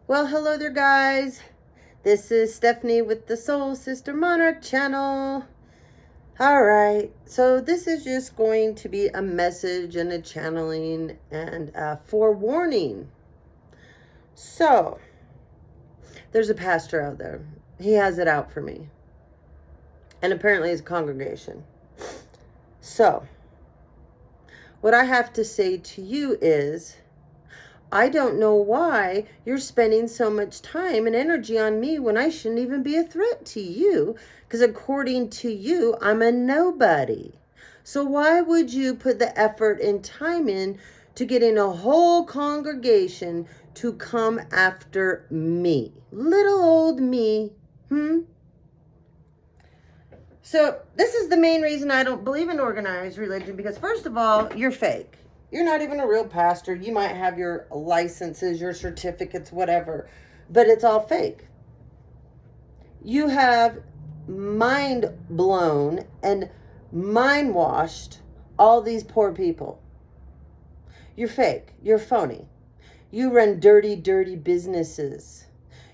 Well, hello there, guys. This is Stephanie with the Soul Sister Monarch channel. All right, so this is just going to be a message and a channeling and a forewarning. So, there's a pastor out there. He has it out for me. And apparently his congregation. So, what I have to say to you is, I don't know why you're spending so much time and energy on me when I shouldn't even be a threat to you, because according to you, I'm a nobody. So why would you put the effort and time in to getting a whole congregation to come after me? Little old me, So this is the main reason I don't believe in organized religion, because first of all, you're fake. You're not even a real pastor. You might have your licenses, your certificates, whatever, but it's all fake. You have mind blown and mind washed all these poor people. You're fake. You're phony. You run dirty, dirty businesses.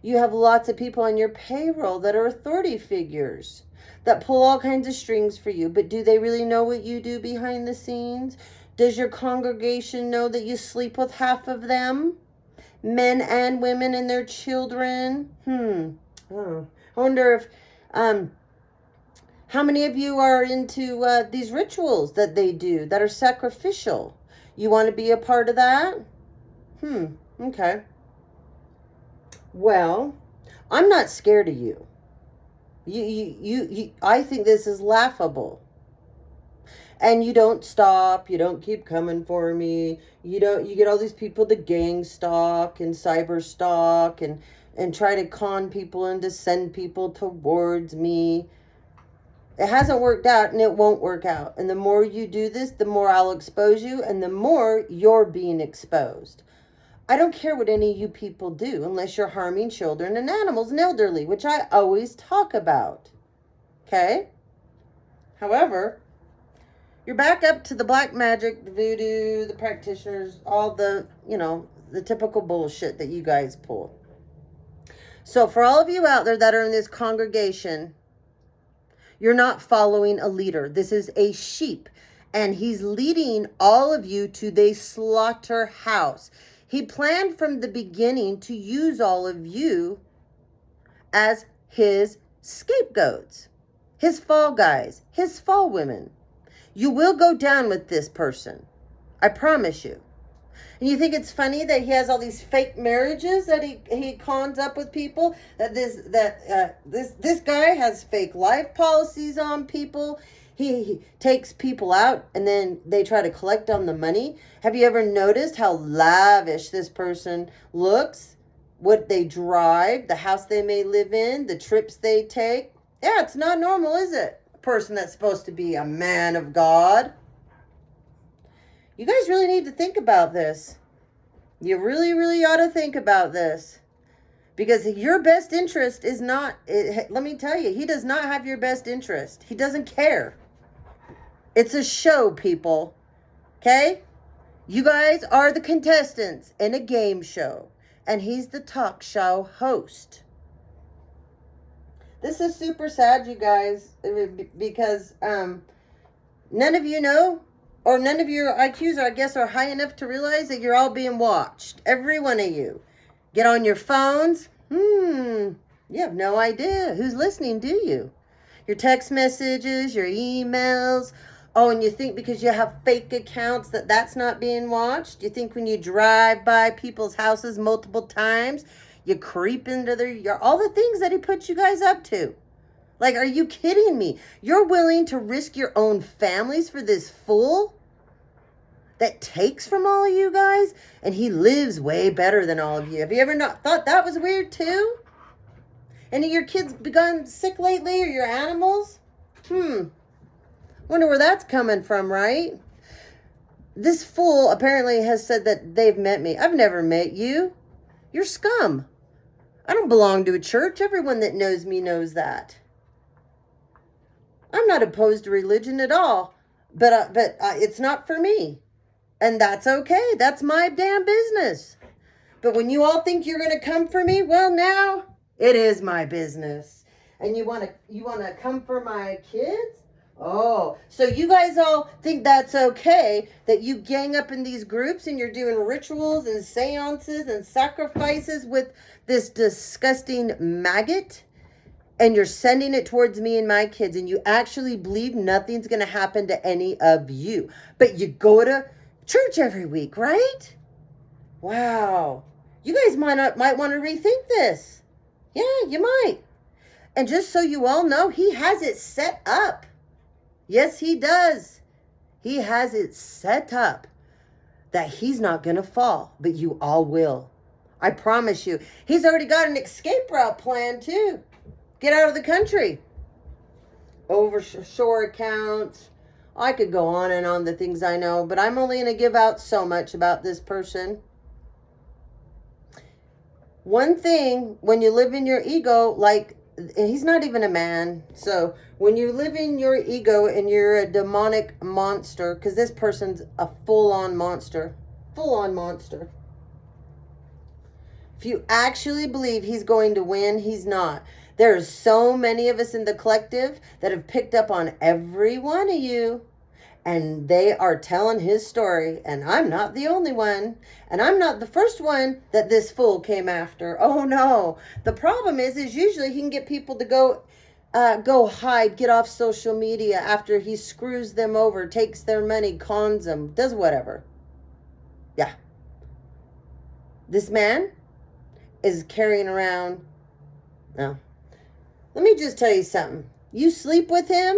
You have lots of people on your payroll that are authority figures that pull all kinds of strings for you, but do they really know what you do behind the scenes? Does your congregation know that you sleep with half of them? Men and women and their children? I wonder if, how many of you are into these rituals that they do that are sacrificial? You want to be a part of that? Okay. Well, I'm not scared of you. I think this is laughable. And you don't stop. You don't keep coming for me. You get all these people to gang stalk and cyber stalk and try to con people and to send people towards me. It hasn't worked out and it won't work out. And the more you do this, the more I'll expose you and the more you're being exposed. I don't care what any of you people do unless you're harming children and animals and elderly, which I always talk about. Okay? However, you're back up to the black magic, the voodoo, the practitioners, all the, the typical bullshit that you guys pull. So for all of you out there that are in this congregation, you're not following a leader. This is a sheep, and he's leading all of you to the slaughterhouse. He planned from the beginning to use all of you as his scapegoats, his fall guys, his fall women. You will go down with this person. I promise you. And you think it's funny that he has all these fake marriages that he cons up with people? That this guy has fake life policies on people. He takes people out and then they try to collect on the money. Have you ever noticed how lavish this person looks? What they drive, the house they may live in, the trips they take? Yeah, it's not normal, is it? A person that's supposed to be a man of God. You guys really need to think about this. You really, really ought to think about this. Because your best interest is not, let me tell you, he does not have your best interest. He doesn't care. It's a show, people. Okay? You guys are the contestants in a game show. And he's the talk show host. This is super sad, you guys, because none of you know, or none of your IQs, I guess, are high enough to realize that you're all being watched. Every one of you. Get on your phones. You have no idea who's listening, do you? Your text messages, your emails. Oh, and you think because you have fake accounts that that's not being watched? You think when you drive by people's houses multiple times, you creep into their yard, all the things that he puts you guys up to. Like, are you kidding me? You're willing to risk your own families for this fool that takes from all of you guys? And he lives way better than all of you. Have you ever not thought that was weird too? Any of your kids begun sick lately, or your animals? Wonder where that's coming from, right? This fool apparently has said that they've met me. I've never met you. You're scum. I don't belong to a church. Everyone that knows me knows that. I'm not opposed to religion at all, but it's not for me. And that's okay. That's my damn business. But when you all think you're going to come for me, well, now it is my business. And you want to come for my kids? Oh, so you guys all think that's okay, that you gang up in these groups and you're doing rituals and seances and sacrifices with this disgusting maggot, and you're sending it towards me and my kids, and you actually believe nothing's going to happen to any of you. But you go to church every week, right? Wow. You guys might want to rethink this. Yeah, you might. And just so you all know, he has it set up. Yes, he does. He has it set up that he's not going to fall, but you all will. I promise you. He's already got an escape route plan too. Get out of the country. Overshore accounts. I could go on and on the things I know, but I'm only going to give out so much about this person. One thing, when you live in your ego, like, he's not even a man. So when you live in your ego and you're a demonic monster, because this person's a full-on monster. Full-on monster. If you actually believe he's going to win, he's not. There's so many of us in the collective that have picked up on every one of you, and they are telling his story, and I'm not the only one, and I'm not the first one that this fool came after. Oh no. The problem is usually he can get people to go hide, get off social media after he screws them over, takes their money, cons them, does whatever. Yeah. This man is carrying around, no. Let me just tell you something. You sleep with him,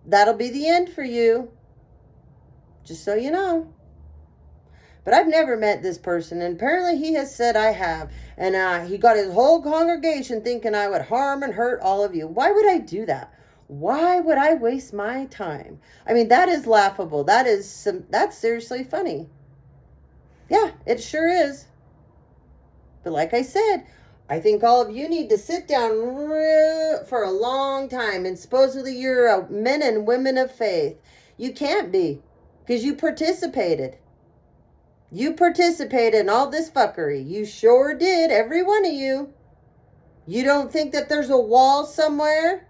that'll be the end for you. Just so you know. But I've never met this person, and apparently he has said I have. And he got his whole congregation thinking I would harm and hurt all of you. Why would I do that? Why would I waste my time? I mean, that is laughable. That's seriously funny. Yeah, it sure is. But like I said, I think all of you need to sit down for a long time. And supposedly you're men and women of faith. You can't be, because you participated. You participated in all this fuckery. You sure did, every one of you. You don't think that there's a wall somewhere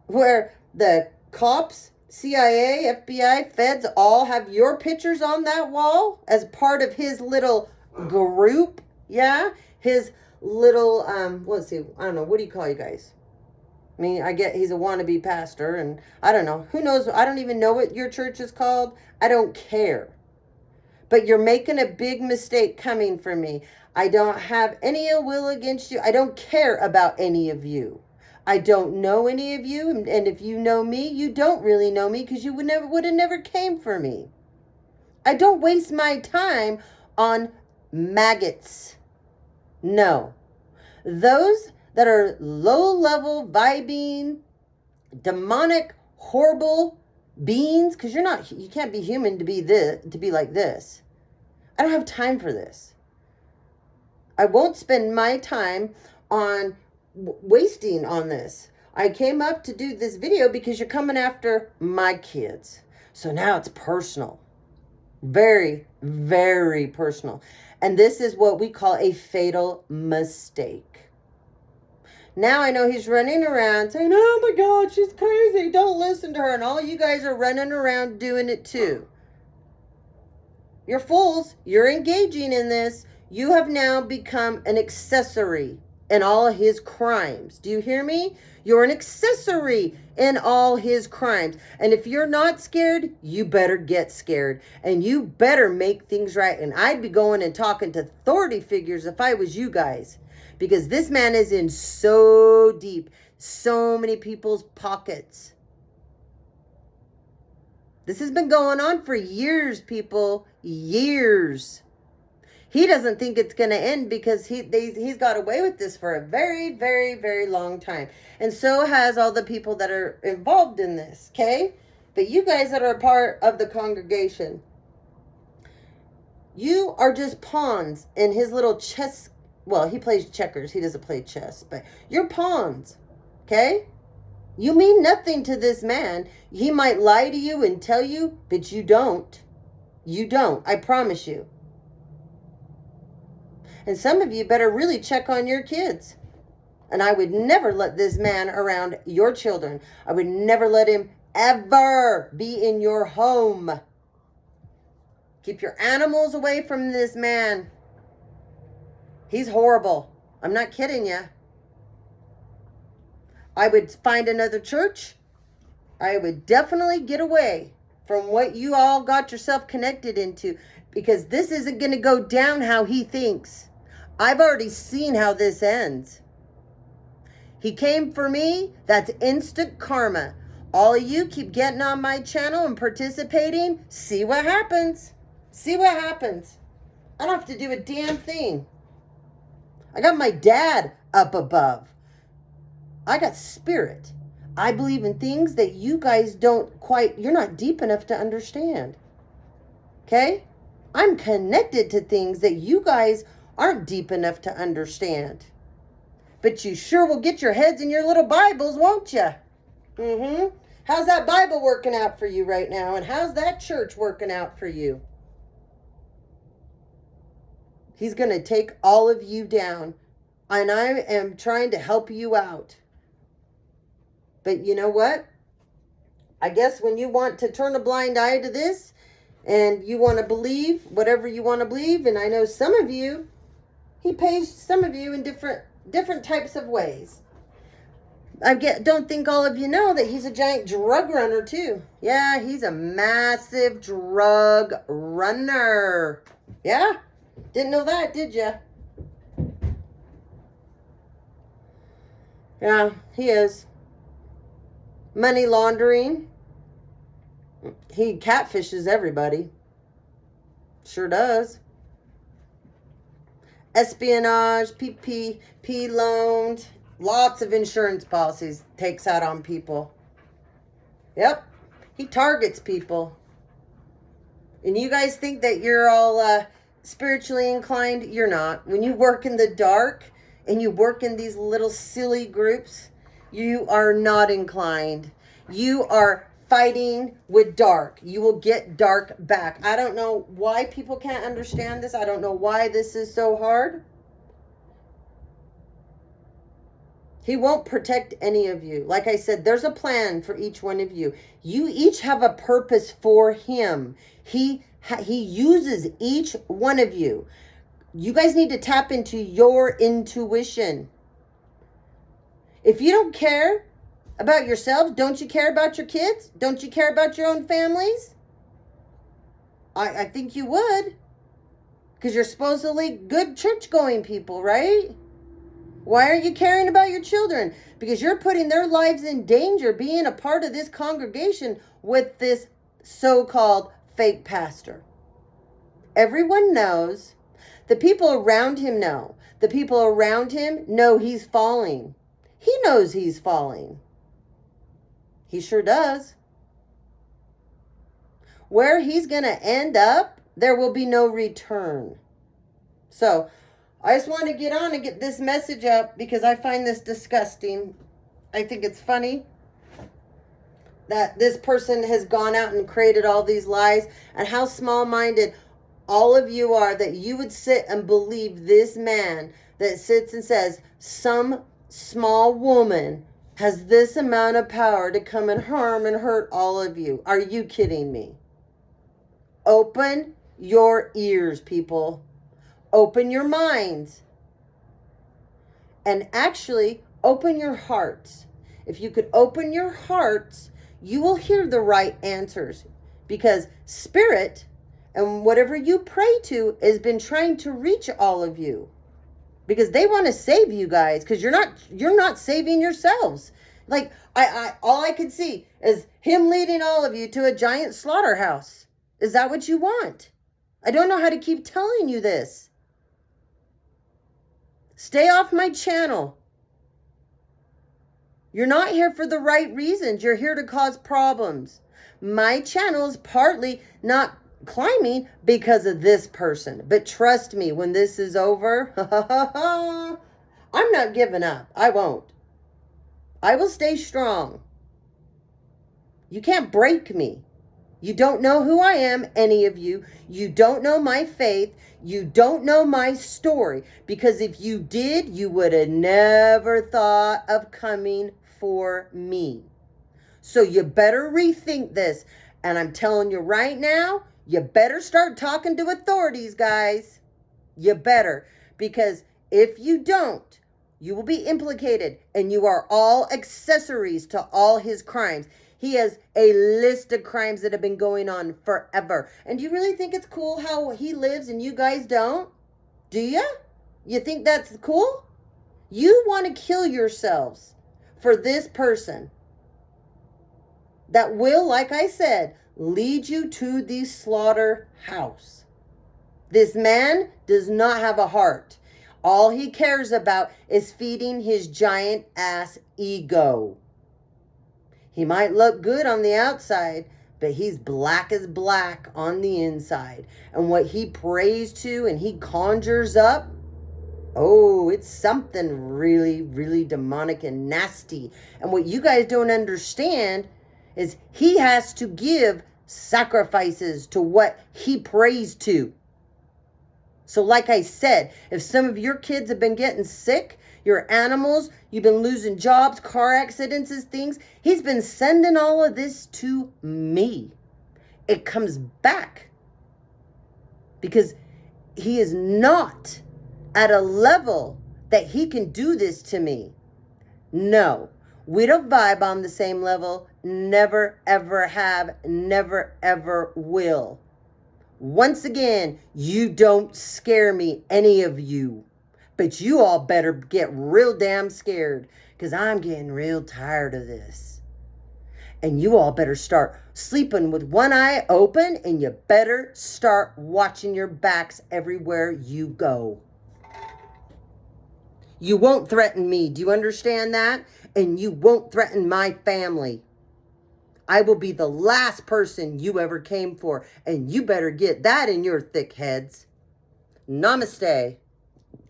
where the cops, CIA, FBI, feds all have your pictures on that wall as part of his little group? Yeah? His little, let's see, I don't know, what do you call you guys? I mean, I get he's a wannabe pastor, and I don't know. Who knows? I don't even know what your church is called. I don't care. But you're making a big mistake coming for me. I don't have any ill will against you. I don't care about any of you. I don't know any of you, and if you know me, you don't really know me, because you would have never came for me. I don't waste my time on maggots. No. Those that are low-level, vibing, demonic, horrible beings, because you can't be human to be like this. I don't have time for this. I won't spend my time on wasting on this. I came up to do this video because you're coming after my kids. So now it's personal. Very, very personal. And this is what we call a fatal mistake. Now I know he's running around saying, oh my God, she's crazy. Don't listen to her. And all you guys are running around doing it too. You're fools. You're engaging in this. You have now become an accessory in all of his crimes. Do you hear me? You're an accessory in all his crimes. And if you're not scared, you better get scared. And you better make things right. And I'd be going and talking to authority figures if I was you guys. Because this man is in so deep, so many people's pockets. This has been going on for years, people. Years. He doesn't think it's going to end because he's got away with this for a very, very, very long time. And so has all the people that are involved in this, okay? But you guys that are a part of the congregation, you are just pawns in his little chess. Well, he plays checkers. He doesn't play chess. But you're pawns, okay? You mean nothing to this man. He might lie to you and tell you, but you don't. You don't. I promise you. And some of you better really check on your kids. And I would never let this man around your children. I would never let him ever be in your home. Keep your animals away from this man. He's horrible. I'm not kidding you. I would find another church. I would definitely get away from what you all got yourself connected into, because this isn't going to go down how he thinks. I've already seen how this ends. He came for me. That's instant karma. All of you keep getting on my channel and participating. See what happens. See what happens. I don't have to do a damn thing. I got my dad up above. I got spirit. I believe in things that you guys you're not deep enough to understand. Okay? I'm connected to things that you guys aren't deep enough to understand. But you sure will get your heads in your little Bibles, won't you? How's that Bible working out for you right now? And how's that church working out for you? He's going to take all of you down. And I am trying to help you out. But you know what? I guess when you want to turn a blind eye to this, and you want to believe whatever you want to believe, and I know some of you, he pays some of you in different types of ways. Don't think all of you know that he's a giant drug runner too. Yeah, he's a massive drug runner. Yeah? Didn't know that, did you? Yeah, he is. Money laundering. He catfishes everybody. Sure does. Espionage, PPP loans, lots of insurance policies takes out on people. Yep, he targets people. And you guys think that you're all spiritually inclined? You're not. When you work in the dark and you work in these little silly groups, you are not inclined. You are fighting with dark. You will get dark back. I don't know why people can't understand this. I don't know why this is so hard. He won't protect any of you. Like I said, there's a plan for each one of you. You each have a purpose for him. He uses each one of you. You guys need to tap into your intuition. If you don't care about yourselves, don't you care about your kids? Don't you care about your own families? I think you would. Because you're supposedly good church-going people, right? Why are you caring about your children? Because you're putting their lives in danger being a part of this congregation with this so-called fake pastor. Everyone knows. The people around him know. The people around him know he's falling. He knows he's falling. He sure does. Where he's going to end up, there will be no return. So, I just want to get on and get this message out because I find this disgusting. I think it's funny that this person has gone out and created all these lies, and how small-minded all of you are that you would sit and believe this man that sits and says some small woman has this amount of power to come and harm and hurt all of you. Are you kidding me? Open your ears, people. Open your minds. And actually, open your hearts. If you could open your hearts, you will hear the right answers. Because Spirit and whatever you pray to has been trying to reach all of you. Because they want to save you guys. Because you're not saving yourselves. Like, all I could see is him leading all of you to a giant slaughterhouse. Is that what you want? I don't know how to keep telling you this. Stay off my channel. You're not here for the right reasons. You're here to cause problems. My channel is partly not climbing because of this person. But trust me, when this is over, I'm not giving up. I won't. I will stay strong. You can't break me. You don't know who I am, any of you. You don't know my faith. You don't know my story. Because if you did, you would have never thought of coming for me. So you better rethink this. And I'm telling you right now, you better start talking to authorities, guys. You better. Because if you don't, you will be implicated. And you are all accessories to all his crimes. He has a list of crimes that have been going on forever. And do you really think it's cool how he lives and you guys don't? Do you? You think that's cool? You want to kill yourselves for this person that will, like I said, lead you to the slaughterhouse. This man does not have a heart. All he cares about is feeding his giant ass ego. He might look good on the outside, but he's black as black on the inside. And what he prays to and he conjures up, oh, it's something really, really demonic and nasty. And what you guys don't understand is he has to give sacrifices to what he prays to. So like I said, if some of your kids have been getting sick, your animals, you've been losing jobs, car accidents, things, he's been sending all of this to me. It comes back because he is not at a level that he can do this to me. No, we don't vibe on the same level. Never, ever have, never, ever will. Once again, you don't scare me, any of you. But you all better get real damn scared because I'm getting real tired of this. And you all better start sleeping with one eye open and you better start watching your backs everywhere you go. You won't threaten me. Do you understand that? And you won't threaten my family. I will be the last person you ever came for. And you better get that in your thick heads. Namaste.